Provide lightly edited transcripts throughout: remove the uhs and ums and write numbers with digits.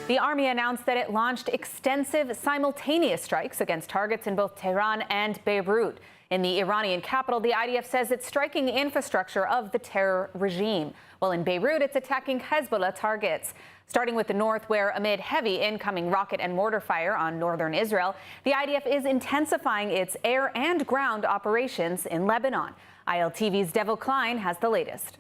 The army announced that it launched extensive simultaneous strikes against targets in both Tehran and Beirut. In the Iranian capital, the IDF says it's striking the infrastructure of the terror regime, while in Beirut, it's attacking Hezbollah targets. Starting with the north, where amid heavy incoming rocket and mortar fire on northern Israel, the IDF is intensifying its air and ground operations in Lebanon. ILTV's Devil Klein has the latest.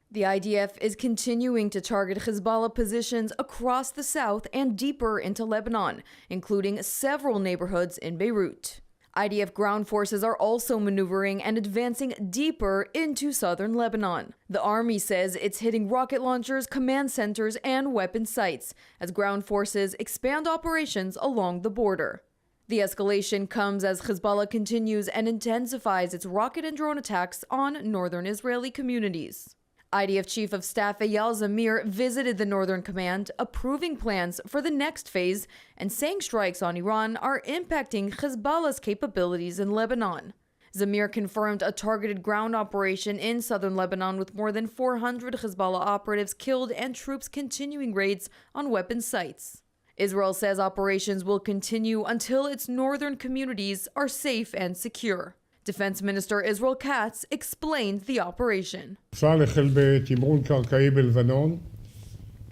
The IDF is continuing to target Hezbollah positions across the south and deeper into Lebanon, including several neighborhoods in Beirut. IDF ground forces are also maneuvering and advancing deeper into southern Lebanon. The army says it's hitting rocket launchers, command centers, and weapon sites as ground forces expand operations along the border. The escalation comes as Hezbollah continues and intensifies its rocket and drone attacks on northern Israeli communities. IDF Chief of Staff Eyal Zamir visited the Northern Command, approving plans for the next phase and saying strikes on Iran are impacting Hezbollah's capabilities in Lebanon. Zamir confirmed a targeted ground operation in southern Lebanon with more than 400 Hezbollah operatives killed and troops continuing raids on weapon sites. Israel says operations will continue until its northern communities are safe and secure. Defense Minister Israel Katz explained the operation. צה"ל החל בתמרון קרקעי בלבנון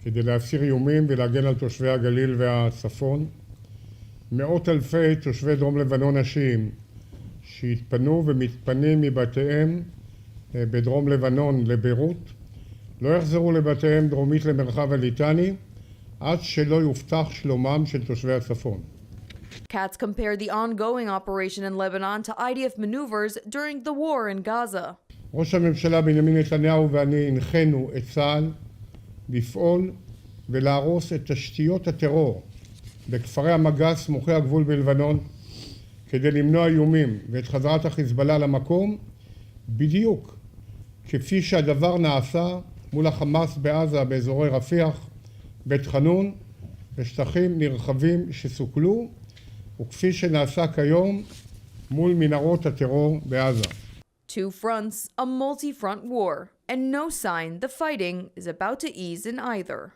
כדי להסיר איומים ולהגן על תושבי הגליל והצפון. מאות אלפי תושבי דרום לבנון השיעים שהתפנו ומתפנים מבתיהם בדרום לבנון לביירות לא יחזרו לבתיהם דרומית למרחב הליטני עד שלא יובטח שלומם של תושבי הצפון. Katz compared the ongoing operation in Lebanon to IDF maneuvers during the war in Gaza. ראש הממשלה בנימין נתניהו ואני הנחינו את צה"ל לפעול ולהרוס את תשתיות הטרור בכפרי המג"ס סמוכי הגבול בלבנון כדי למנוע איומים ואת חזרת החיזבאללה למקום בדיוק כפי שהדבר נעשה מול החמאס בעזה באזורי רפיח, בית חנון ושטחים נרחבים שסוכלו וכפי שנעשה כיום מול מנהרות הטרור בעזה. Two fronts, a multi-front war, and no sign the fighting is about to ease in either.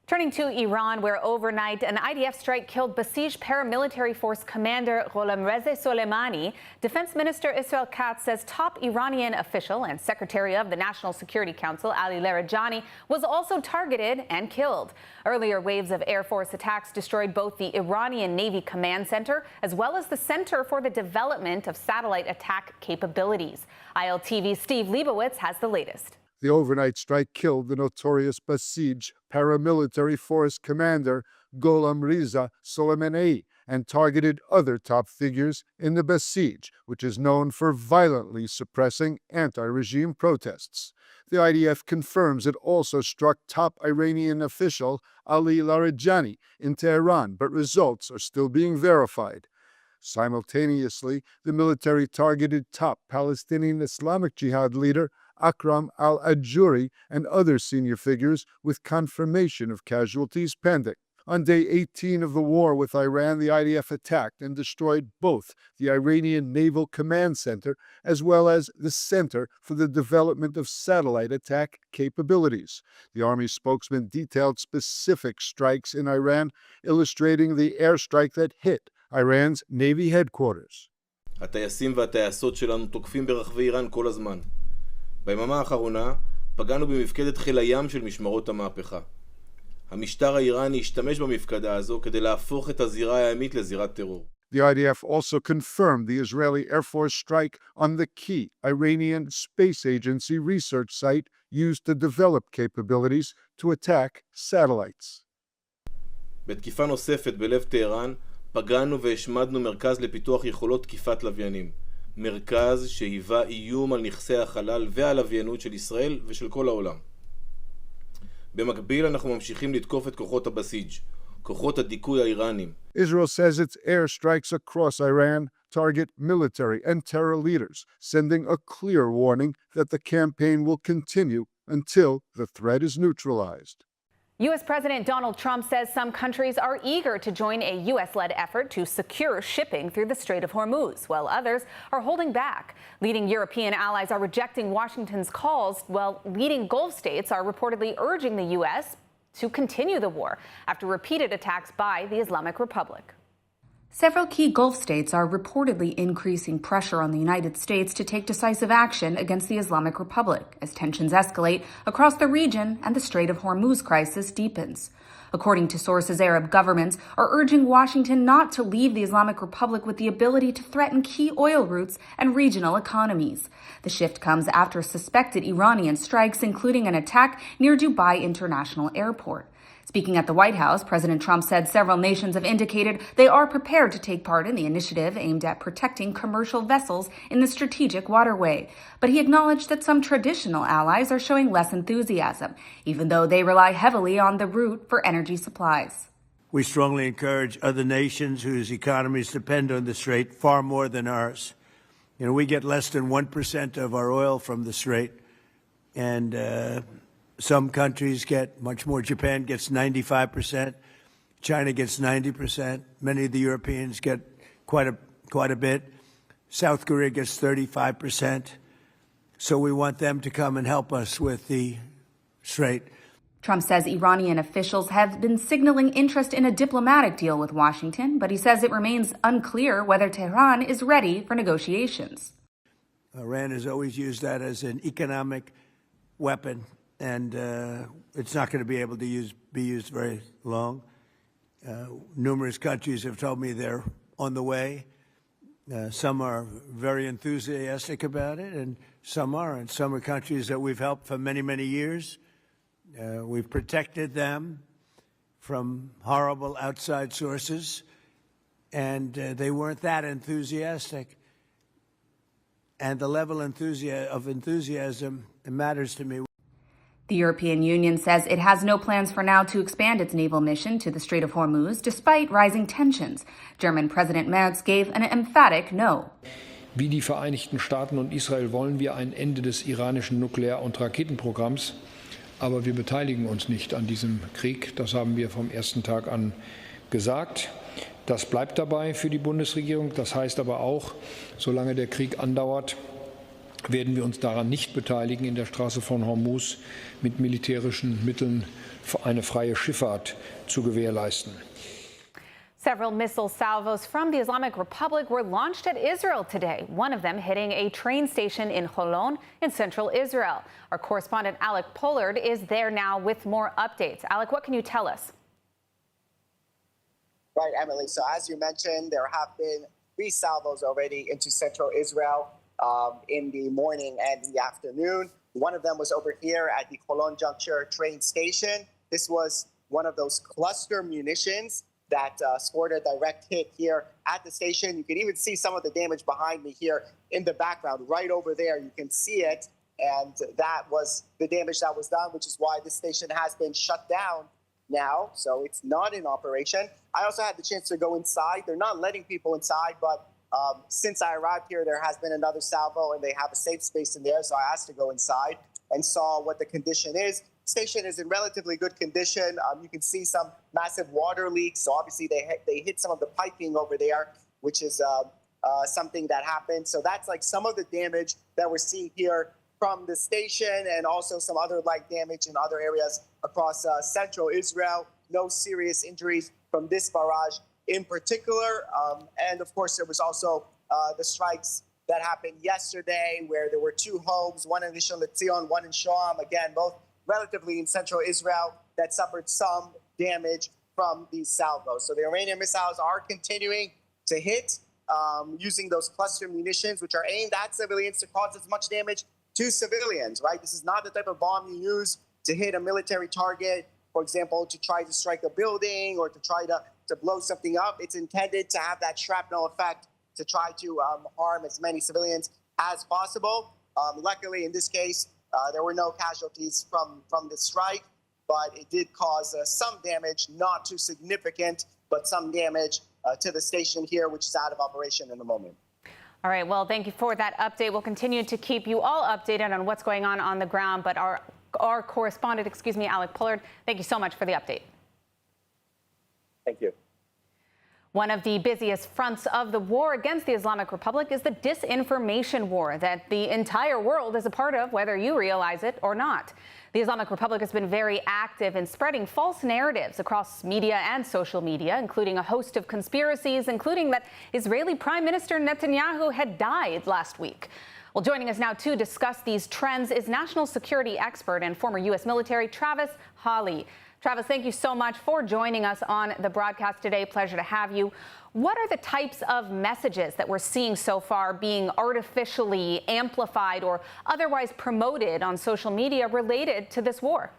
Turning to Iran, where overnight an IDF strike killed besieged paramilitary force commander Gholamreza Soleimani, Defense Minister Israel Katz says top Iranian official and Secretary of the National Security Council Ali Larijani was also targeted and killed. Earlier waves of Air Force attacks destroyed both the Iranian Navy Command Center as well as the Center for the Development of Satellite Attack Capabilities. ILTV's Steve Leibowitz has the latest. The overnight strike killed the notorious Basij paramilitary force commander Gholamreza Soleimani and targeted other top figures in the Basij, which is known for violently suppressing anti-regime protests. The IDF confirms it also struck top Iranian official Ali Larijani in Tehran, but results are still being verified. Simultaneously, the military targeted top Palestinian Islamic Jihad leader Akram al-Ajuri and other senior figures with confirmation of casualties pending. On day 18 of the war with Iran, the IDF attacked and destroyed both the Iranian Naval Command Center as well as the Center for the Development of Satellite Attack Capabilities. The Army spokesman detailed specific strikes in Iran, illustrating the airstrike that hit Iran's Navy headquarters. הטייסים והטייסות שלנו תוקפים ברחבי איראן כל הזמן. ביממה האחרונה פגענו במפקדת חיל הים של משמרות המהפכה. המשטר האיראני השתמש במפקדה הזו כדי להפוך את הזירה הימית לזירת טרור. The IDF also confirmed the Israeli Air Force strike on the key Iranian Space Agency research site used to develop capabilities to attack satellites. בתקיפה נוספת בלב טהרן פגענו והשמדנו מרכז לפיתוח יכולות תקיפת לוויינים. מרכז שהיווה איום על נכסי החלל והלוויינות של ישראל ושל כל העולם. במקביל אנחנו ממשיכים לתקוף את כוחות הבסיג', כוחות הדיכוי האיראנים. Israel says its airstrikes across Iran target military and terror leaders, sending a clear warning that the campaign will continue until the threat is neutralized. U.S. President Donald Trump says some countries are eager to join a U.S.-led effort to secure shipping through the Strait of Hormuz, while others are holding back. Leading European allies are rejecting Washington's calls, while leading Gulf states are reportedly urging the U.S. to continue the war after repeated attacks by the Islamic Republic. Several key Gulf states are reportedly increasing pressure on the United States to take decisive action against the Islamic Republic as tensions escalate across the region and the Strait of Hormuz crisis deepens. According to sources, Arab governments are urging Washington not to leave the Islamic Republic with the ability to threaten key oil routes and regional economies. The shift comes after suspected Iranian strikes, including an attack near Dubai International Airport. Speaking at the White House, President Trump said several nations have indicated they are prepared to take part in the initiative aimed at protecting commercial vessels in the strategic waterway. But he acknowledged that some traditional allies are showing less enthusiasm, even though they rely heavily on the route for energy supplies. We strongly encourage other nations whose economies depend on the Strait far more than ours. You know, we get less than 1% of our oil from the Strait, and some countries get much more. Japan gets 95%. China gets 90%. Many of the Europeans get quite a bit. South Korea gets 35%. So we want them to come and help us with the Strait. Trump says Iranian officials have been signaling interest in a diplomatic deal with Washington, but he says it remains unclear whether Tehran is ready for negotiations. Iran has always used that as an economic weapon, and it's not going to be able to be used very long. Numerous countries have told me they're on the way. Some are very enthusiastic about it, and some aren't. Some are countries that we've helped for many, many years. We've protected them from horrible outside sources, and they weren't that enthusiastic. And the level of enthusiasm matters to me. The European Union says it has no plans for now to expand its naval mission to the Strait of Hormuz, despite rising tensions. German President Merz gave an emphatic no. Wie die Vereinigten Staaten und Israel wollen wir ein Ende des iranischen Nuklear- und Raketenprogramms. Aber wir beteiligen uns nicht an diesem Krieg. Das haben wir vom ersten Tag an gesagt. Das bleibt dabei für die Bundesregierung. Das heißt aber auch, solange der Krieg andauert, werden wir uns daran nicht beteiligen, in der Straße von Hormuz mit militärischen Mitteln eine freie Schifffahrt zu gewährleisten. Several missile salvos from the Islamic Republic were launched at Israel today, one of them hitting a train station in Holon in central Israel. Our correspondent Alec Pollard is there now with more updates. Alec, what can you tell us? Right, Emily. So as you mentioned, there have been 3 salvos already into central Israel in the morning and the afternoon. One of them was over here at the Holon Juncture train station. This was one of those cluster munitions that scored a direct hit here at the station. You can even see some of the damage behind me here in the background. Right over there, you can see it. And that was the damage that was done, which is why this station has been shut down now. So it's not in operation. I also had the chance to go inside. They're not letting people inside, but since I arrived here, there has been another salvo, and they have a safe space in there. So I asked to go inside and saw what the condition is. Station is in relatively good condition. You can see some massive water leaks. So obviously they hit some of the piping over there, which is something that happened. So that's like some of the damage that we're seeing here from the station, and also some other light damage in other areas across central Israel. No serious injuries from this barrage in particular. And of course, there was also the strikes that happened yesterday, where there were 2 homes, one in Rishon LeZion, one in Shoam, again, both relatively in central Israel, that suffered some damage from these salvos. So the Iranian missiles are continuing to hit using those cluster munitions, which are aimed at civilians to cause as much damage to civilians, right? This is not the type of bomb you use to hit a military target, for example, to try to strike a building or to try to blow something up. It's intended to have that shrapnel effect to try to harm as many civilians as possible. Luckily, in this case, there were no casualties from the strike, but it did cause some damage, not too significant, but some damage to the station here, which is out of operation in the moment. All right, well, thank you for that update. We'll continue to keep you all updated on what's going on the ground, but our correspondent, Alec Pollard, thank you so much for the update. Thank you. One of the busiest fronts of the war against the Islamic Republic is the disinformation war that the entire world is a part of, whether you realize it or not. The Islamic Republic has been very active in spreading false narratives across media and social media, including a host of conspiracies, including that Israeli Prime Minister Netanyahu had died last week. Well, joining us now to discuss these trends is national security expert and former U.S. military Travis Hawley. Travis, thank you so much for joining us on the broadcast today. Pleasure to have you. What are the types of messages that we're seeing so far being artificially amplified or otherwise promoted on social media related to this war?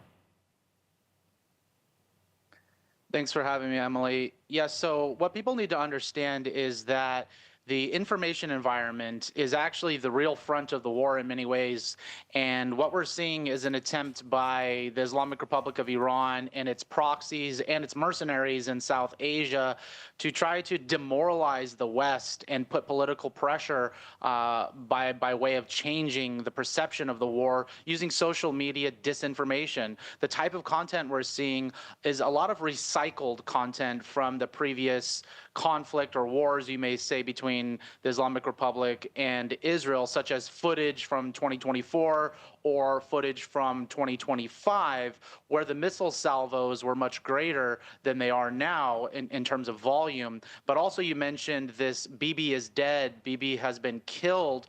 Thanks for having me, Emily. Yes, so what people need to understand is that the information environment is actually the real front of the war in many ways. And what we're seeing is an attempt by the Islamic Republic of Iran and its proxies and its mercenaries in South Asia to try to demoralize the West and put political pressure by way of changing the perception of the war using social media disinformation. The type of content we're seeing is a lot of recycled content from the previous conflict or wars, you may say, between the Islamic Republic and Israel, such as footage from 2024 or footage from 2025, where the missile salvos were much greater than they are now in terms of volume. But also you mentioned this Bibi is dead, Bibi has been killed,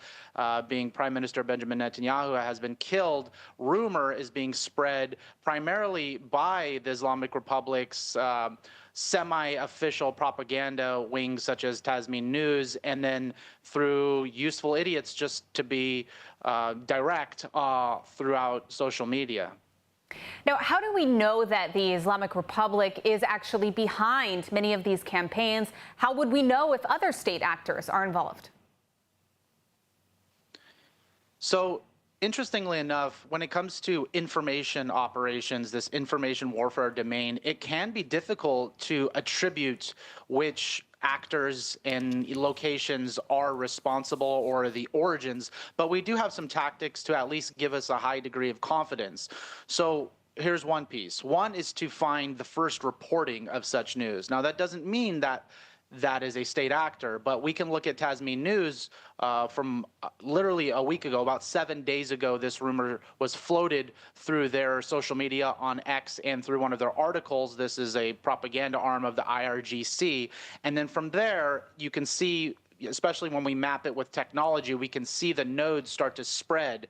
being Prime Minister Benjamin Netanyahu has been killed. Rumor is being spread primarily by the Islamic Republic's semi-official propaganda wings such as Tasmin News, and then through useful idiots just to be direct throughout social media. Now, how do we know that the Islamic Republic is actually behind many of these campaigns? How would we know if other state actors are involved? So, interestingly enough, when it comes to information operations, this information warfare domain, it can be difficult to attribute which actors and locations are responsible or the origins, but we do have some tactics to at least give us a high degree of confidence. So here's one piece. One is to find the first reporting of such news. Now, that doesn't mean that that is a state actor, but we can look at Tasmin News from literally a week ago, about 7 days ago. This rumor was floated through their social media on X and through one of their articles. This is a propaganda arm of the IRGC. And then from there, you can see, especially when we map it with technology, we can see the nodes start to spread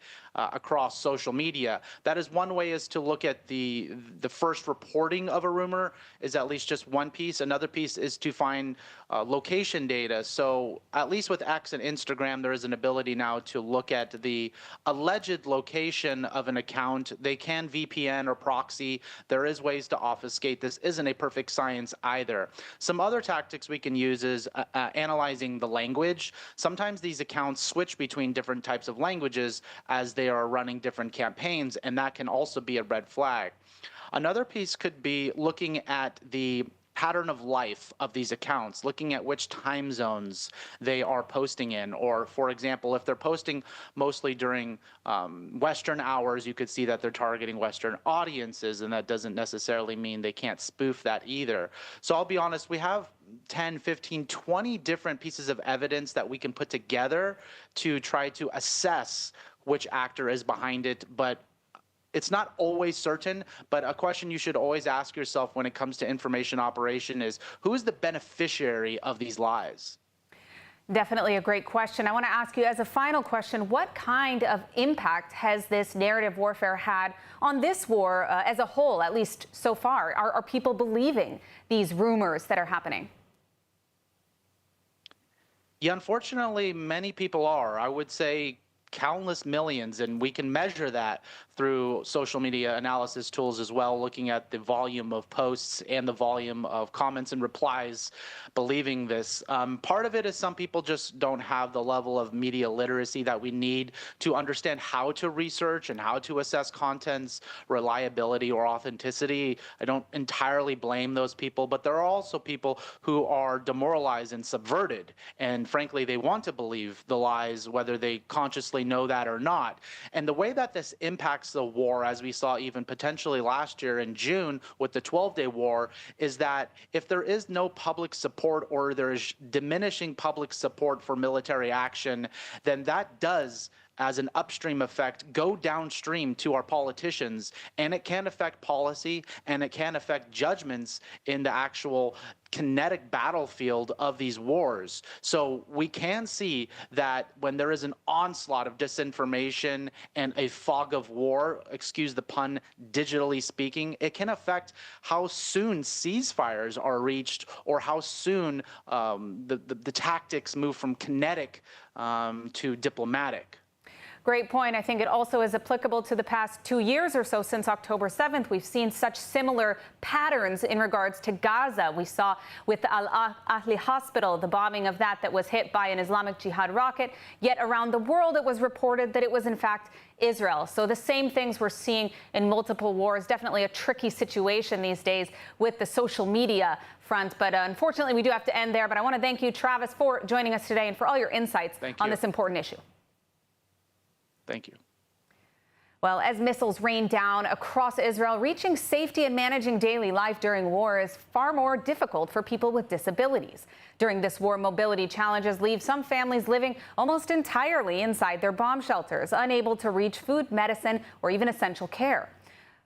across social media. That is one way, is to look at the first reporting of a rumor is at least just one piece. Another piece is to find location data. So at least with X and Instagram, there is an ability now to look at the alleged location of an account. They can VPN or proxy. There is ways to obfuscate. This isn't a perfect science either. Some other tactics we can use is analyzing the language. Sometimes these accounts switch between different types of languages as they are running different campaigns, and that can also be a red flag. Another piece could be looking at the pattern of life of these accounts, looking at which time zones they are posting in. Or, for example, if they're posting mostly during Western hours, you could see that they're targeting Western audiences, and that doesn't necessarily mean they can't spoof that either. So I'll be honest, we have 10, 15, 20 different pieces of evidence that we can put together to try to assess which actor is behind it, but it's not always certain. But a question you should always ask yourself when it comes to information operation is, who is the beneficiary of these lies? Definitely a great question. I want to ask you, as a final question, what kind of impact has this narrative warfare had on this war as a whole, at least so far? Are people believing these rumors that are happening? Yeah, unfortunately, many people are. I would say countless millions, and we can measure that through social media analysis tools as well, looking at the volume of posts and the volume of comments and replies believing this. Part of it is some people just don't have the level of media literacy that we need to understand how to research and how to assess content's reliability or authenticity. I don't entirely blame those people, but there are also people who are demoralized and subverted, and frankly, they want to believe the lies, whether they consciously know that or not. And the way that this impacts impacts the war, as we saw even potentially last year in June with the 12-day war, is that if there is no public support or there is diminishing public support for military action, then that does, as an upstream effect, go downstream to our politicians, and it can affect policy and it can affect judgments in the actual kinetic battlefield of these wars. So we can see that when there is an onslaught of disinformation and a fog of war, excuse the pun, digitally speaking, it can affect how soon ceasefires are reached or how soon the tactics move from kinetic to diplomatic. Great point. I think it also is applicable to the past 2 years or so since October 7th. We've seen such similar patterns in regards to Gaza. We saw with the Al-Ahli hospital, the bombing of that was hit by an Islamic Jihad rocket. Yet around the world, it was reported that it was, in fact, Israel. So the same things we're seeing in multiple wars. Definitely a tricky situation these days with the social media front. But unfortunately, we do have to end there. But I want to thank you, Travis, for joining us today and for all your insights on this important issue. Thank you. Well, as missiles rain down across Israel, reaching safety and managing daily life during war is far more difficult for people with disabilities. During this war, mobility challenges leave some families living almost entirely inside their bomb shelters, unable to reach food, medicine, or even essential care.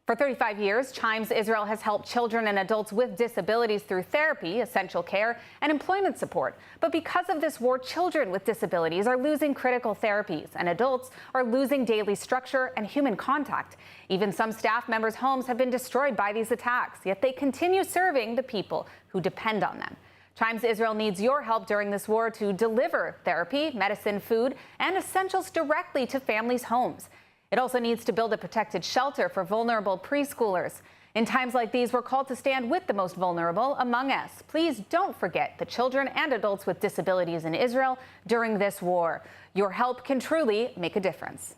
For 35 years, Chimes Israel has helped children and adults with disabilities through therapy, essential care, and employment support. But because of this war, children with disabilities are losing critical therapies, and adults are losing daily structure and human contact. Even some staff members' homes have been destroyed by these attacks, yet they continue serving the people who depend on them. Chimes Israel needs your help during this war to deliver therapy, medicine, food, and essentials directly to families' homes. It also needs to build a protected shelter for vulnerable preschoolers. In times like these, we're called to stand with the most vulnerable among us. Please don't forget the children and adults with disabilities in Israel during this war. Your help can truly make a difference.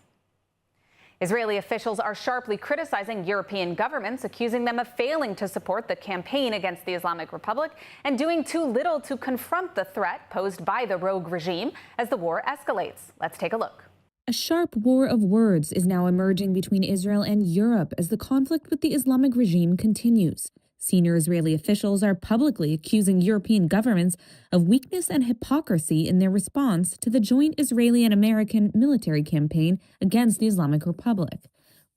Israeli officials are sharply criticizing European governments, accusing them of failing to support the campaign against the Islamic Republic and doing too little to confront the threat posed by the rogue regime as the war escalates. Let's take a look. A sharp war of words is now emerging between Israel and Europe as the conflict with the Islamic regime continues. Senior Israeli officials are publicly accusing European governments of weakness and hypocrisy in their response to the joint Israeli and American military campaign against the Islamic Republic.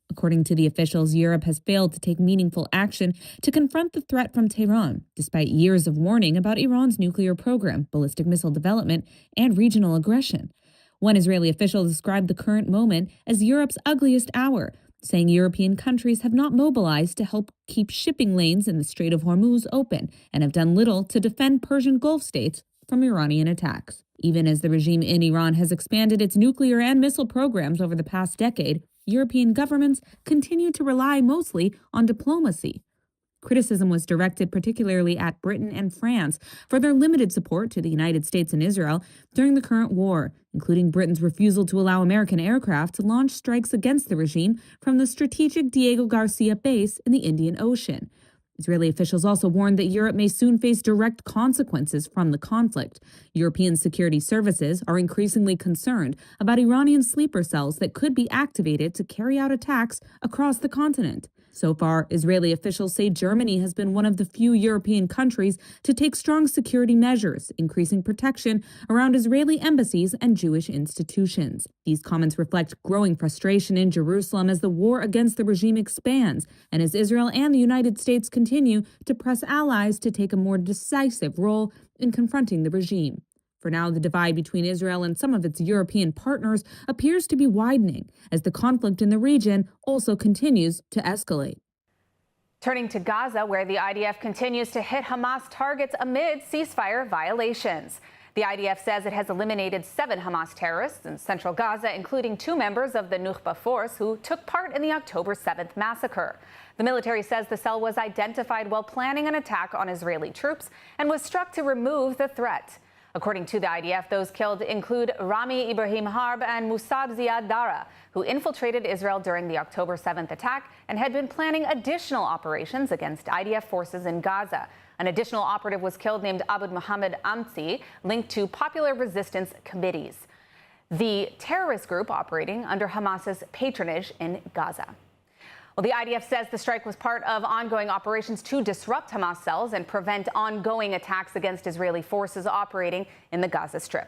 According to the officials, Europe has failed to take meaningful action to confront the threat from Tehran, despite years of warning about Iran's nuclear program, ballistic missile development, and regional aggression. One Israeli official described the current moment as Europe's ugliest hour, saying European countries have not mobilized to help keep shipping lanes in the Strait of Hormuz open and have done little to defend Persian Gulf states from Iranian attacks. Even as the regime in Iran has expanded its nuclear and missile programs over the past decade, European governments continue to rely mostly on diplomacy. Criticism was directed particularly at Britain and France for their limited support to the United States and Israel during the current war, including Britain's refusal to allow American aircraft to launch strikes against the regime from the strategic Diego Garcia base in the Indian Ocean. Israeli officials also warned that Europe may soon face direct consequences from the conflict. European security services are increasingly concerned about Iranian sleeper cells that could be activated to carry out attacks across the continent. So far, Israeli officials say Germany has been one of the few European countries to take strong security measures, increasing protection around Israeli embassies and Jewish institutions. These comments reflect growing frustration in Jerusalem as the war against the regime expands, and as Israel and the United States continue to press allies to take a more decisive role in confronting the regime. For now, the divide between Israel and some of its European partners appears to be widening as the conflict in the region also continues to escalate. Turning to Gaza, where the IDF continues to hit Hamas targets amid ceasefire violations. The IDF says it has eliminated 7 Hamas terrorists in central Gaza, including 2 members of the Nukhba force who took part in the October 7th massacre. The military says the cell was identified while planning an attack on Israeli troops and was struck to remove the threat. According to the IDF, those killed include Rami Ibrahim Harb and Musab Ziad Dara, who infiltrated Israel during the October 7th attack and had been planning additional operations against IDF forces in Gaza. An additional operative was killed named Abud Mohammed Amtsi, linked to popular resistance committees. the terrorist group operating under Hamas's patronage in Gaza. Well, the IDF says the strike was part of ongoing operations to disrupt Hamas cells and prevent ongoing attacks against Israeli forces operating in the Gaza Strip.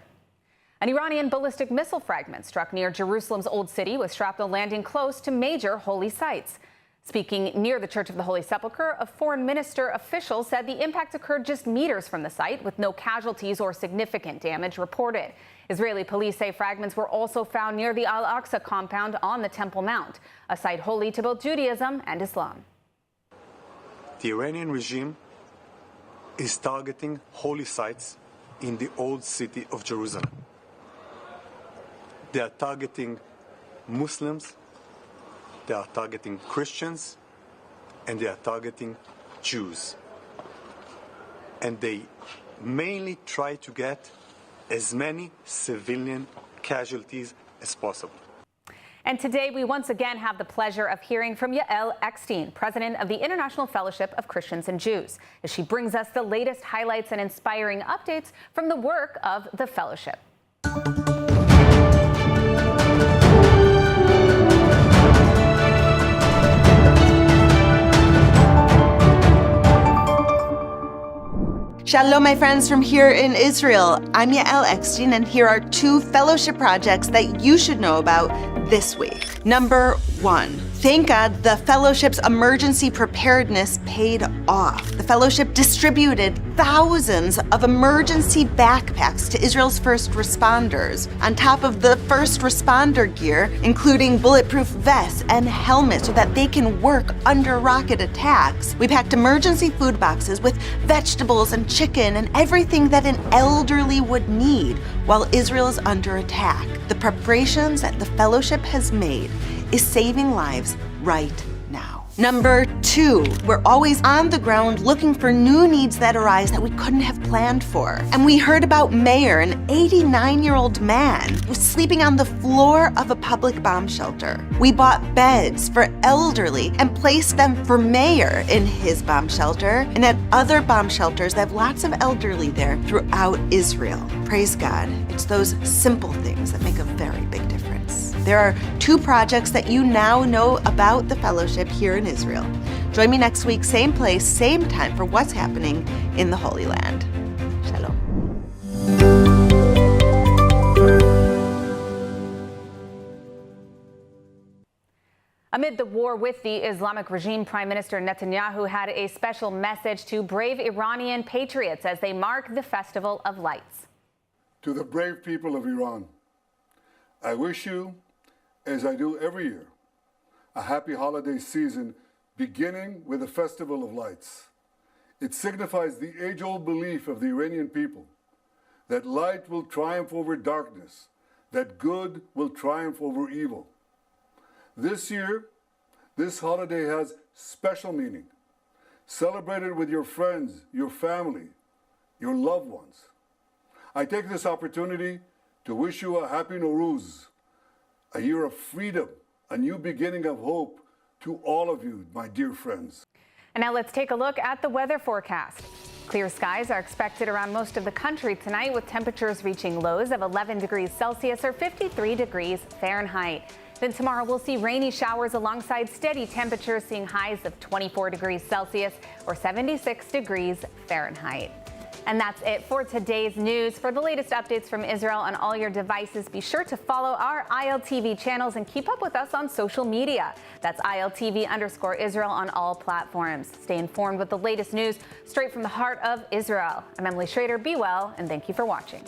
An Iranian ballistic missile fragment struck near Jerusalem's Old City, with shrapnel landing close to major holy sites. Speaking near the Church of the Holy Sepulchre, a foreign minister official said the impact occurred just meters from the site, with no casualties or significant damage reported. Israeli police say fragments were also found near the Al-Aqsa compound on the Temple Mount, a site holy to both Judaism and Islam. The Iranian regime is targeting holy sites in the Old City of Jerusalem. They are targeting Muslims, they are targeting Christians, and they are targeting Jews. And they mainly try to get as many civilian casualties as possible. And today we once again have the pleasure of hearing from Yael Eckstein, president of the International Fellowship of Christians and Jews, as she brings us the latest highlights and inspiring updates from the work of the fellowship. Shalom, my friends from here in Israel. I'm Yael Eckstein, and here are 2 fellowship projects that you should know about this week. Number 1. Thank God the fellowship's emergency preparedness paid off. The fellowship distributed thousands of emergency backpacks to Israel's first responders, on top of the first responder gear, including bulletproof vests and helmets so that they can work under rocket attacks. We packed emergency food boxes with vegetables and chicken and everything that an elderly would need while Israel is under attack. The preparations that the fellowship has made is saving lives right now. Number 2, we're always on the ground looking for new needs that arise that we couldn't have planned for. And we heard about Meir, an 89-year-old man who was sleeping on the floor of a public bomb shelter. We bought beds for elderly and placed them for Meir in his bomb shelter and at other bomb shelters that have lots of elderly there throughout Israel. Praise God. It's those simple things that make a very big difference. There are 2 projects that you now know about the fellowship here in Israel. Join me next week, same place, same time, for what's happening in the Holy Land. Shalom. Amid the war with the Islamic regime, Prime Minister Netanyahu had a special message to brave Iranian patriots as they mark the Festival of Lights. To the brave people of Iran, I wish you, as I do every year, a happy holiday season beginning with the Festival of Lights. It signifies the age-old belief of the Iranian people that light will triumph over darkness, that good will triumph over evil. This year, this holiday has special meaning. Celebrate it with your friends, your family, your loved ones. I take this opportunity to wish you a happy Nowruz, a year of freedom, a new beginning of hope to all of you, my dear friends. And now let's take a look at the weather forecast. Clear skies are expected around most of the country tonight, with temperatures reaching lows of 11 degrees Celsius or 53 degrees Fahrenheit. Then tomorrow we'll see rainy showers alongside steady temperatures, seeing highs of 24 degrees Celsius or 76 degrees Fahrenheit. And that's it for today's news. For the latest updates from Israel on all your devices, be sure to follow our ILTV channels and keep up with us on social media. That's ILTV_Israel on all platforms. Stay informed with the latest news straight from the heart of Israel. I'm Emily Schrader. Be well, and thank you for watching.